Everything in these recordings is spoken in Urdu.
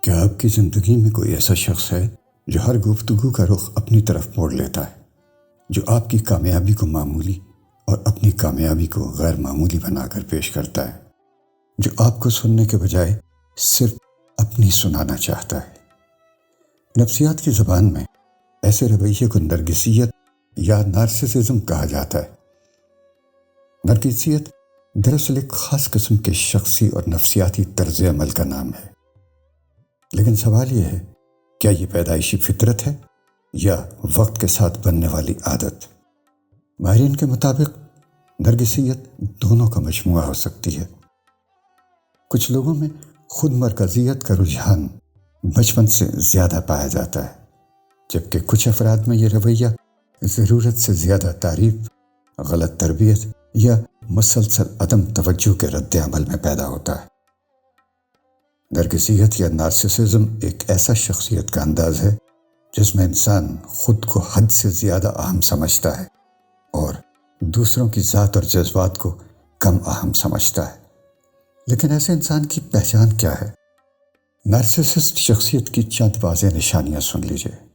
کیا آپ کی زندگی میں کوئی ایسا شخص ہے جو ہر گفتگو کا رخ اپنی طرف موڑ لیتا ہے، جو آپ کی کامیابی کو معمولی اور اپنی کامیابی کو غیر معمولی بنا کر پیش کرتا ہے، جو آپ کو سننے کے بجائے صرف اپنی سنانا چاہتا ہے؟ نفسیات کی زبان میں ایسے رویے کو نرگسیت یا نارسسزم کہا جاتا ہے۔ نرگسیت دراصل ایک خاص قسم کے شخصی اور نفسیاتی طرز عمل کا نام ہے، لیکن سوال یہ ہے، کیا یہ پیدائشی فطرت ہے یا وقت کے ساتھ بننے والی عادت؟ ماہرین کے مطابق نرگسیت دونوں کا مجموعہ ہو سکتی ہے۔ کچھ لوگوں میں خود مرکزیت کا رجحان بچپن سے زیادہ پایا جاتا ہے، جبکہ کچھ افراد میں یہ رویہ ضرورت سے زیادہ تعریف، غلط تربیت یا مسلسل عدم توجہ کے رد عمل میں پیدا ہوتا ہے۔ نرگسیت یا نارسسزم ایک ایسا شخصیت کا انداز ہے جس میں انسان خود کو حد سے زیادہ اہم سمجھتا ہے اور دوسروں کی ذات اور جذبات کو کم اہم سمجھتا ہے۔ لیکن ایسے انسان کی پہچان کیا ہے؟ نارسسسٹ شخصیت کی چند واضح نشانیاں سن لیجئے۔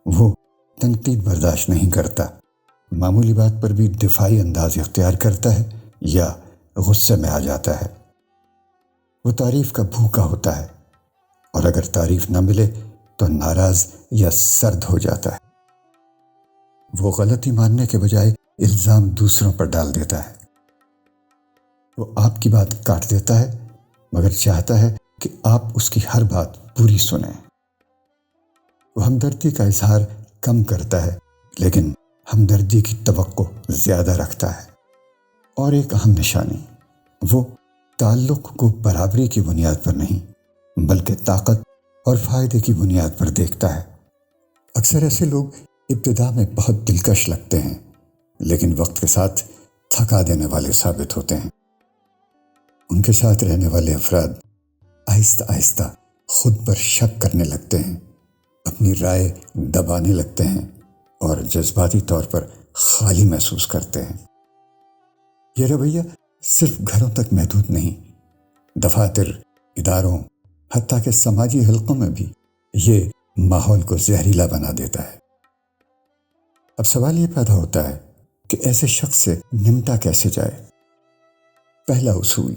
وہ تنقید برداشت نہیں کرتا، معمولی بات پر بھی دفاعی انداز اختیار کرتا ہے یا غصے میں آ جاتا ہے۔ وہ تعریف کا بھوکا ہوتا ہے اور اگر تعریف نہ ملے تو ناراض یا سرد ہو جاتا ہے۔ وہ غلطی ماننے کے بجائے الزام دوسروں پر ڈال دیتا ہے۔ وہ آپ کی بات کاٹ دیتا ہے مگر چاہتا ہے کہ آپ اس کی ہر بات پوری سنیں۔ وہ ہمدردی کا اظہار کم کرتا ہے لیکن ہمدردی کی توقع زیادہ رکھتا ہے۔ اور ایک اہم نشانی، وہ تعلق کو برابری کی بنیاد پر نہیں بلکہ طاقت اور فائدے کی بنیاد پر دیکھتا ہے۔ اکثر ایسے لوگ ابتدا میں بہت دلکش لگتے ہیں لیکن وقت کے ساتھ تھکا دینے والے ثابت ہوتے ہیں۔ ان کے ساتھ رہنے والے افراد آہستہ آہستہ خود پر شک کرنے لگتے ہیں، اپنی رائے دبانے لگتے ہیں اور جذباتی طور پر خالی محسوس کرتے ہیں۔ یہ رویہ صرف گھروں تک محدود نہیں، دفاتر، اداروں، حتیٰ کہ سماجی حلقوں میں بھی یہ ماحول کو زہریلا بنا دیتا ہے۔ اب سوال یہ پیدا ہوتا ہے کہ ایسے شخص سے نمٹا کیسے جائے؟ پہلا اصول،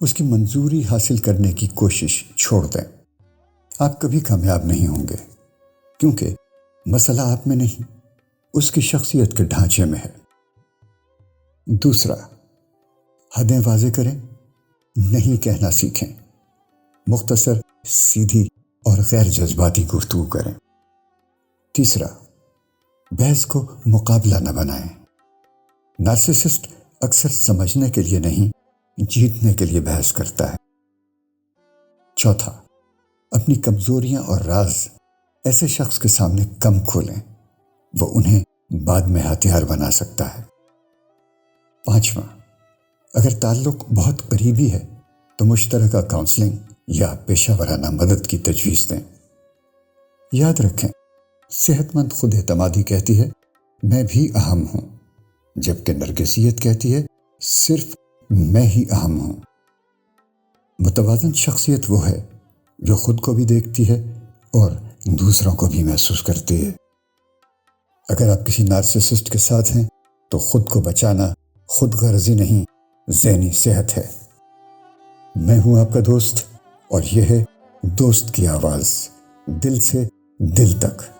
اس کی منظوری حاصل کرنے کی کوشش چھوڑ دیں۔ آپ کبھی کامیاب نہیں ہوں گے کیونکہ مسئلہ آپ میں نہیں، اس کی شخصیت کے ڈھانچے میں ہے۔ دوسرا، حدیں واضح کریں، نہیں کہنا سیکھیں۔ مختصر، سیدھی اور غیر جذباتی گفتگو کریں۔ تیسرا، بحث کو مقابلہ نہ بنائیں۔ نارسسسٹ اکثر سمجھنے کے لیے نہیں، جیتنے کے لیے بحث کرتا ہے۔ چوتھا، اپنی کمزوریاں اور راز ایسے شخص کے سامنے کم کھولیں، وہ انہیں بعد میں ہتھیار بنا سکتا ہے۔ پانچواں، اگر تعلق بہت قریبی ہے تو مشترکہ کاؤنسلنگ یا پیشہ ورانہ مدد کی تجویز دیں۔ یاد رکھیں، صحت مند خود اعتمادی کہتی ہے میں بھی اہم ہوں، جبکہ نرگسیت کہتی ہے صرف میں ہی اہم ہوں۔ متوازن شخصیت وہ ہے جو خود کو بھی دیکھتی ہے اور دوسروں کو بھی محسوس کرتی ہے۔ اگر آپ کسی نارسسسٹ کے ساتھ ہیں تو خود کو بچانا خود غرضی نہیں، ذہنی صحت ہے۔ میں ہوں آپ کا دوست اور یہ ہے دوست کی آواز، دل سے دل تک۔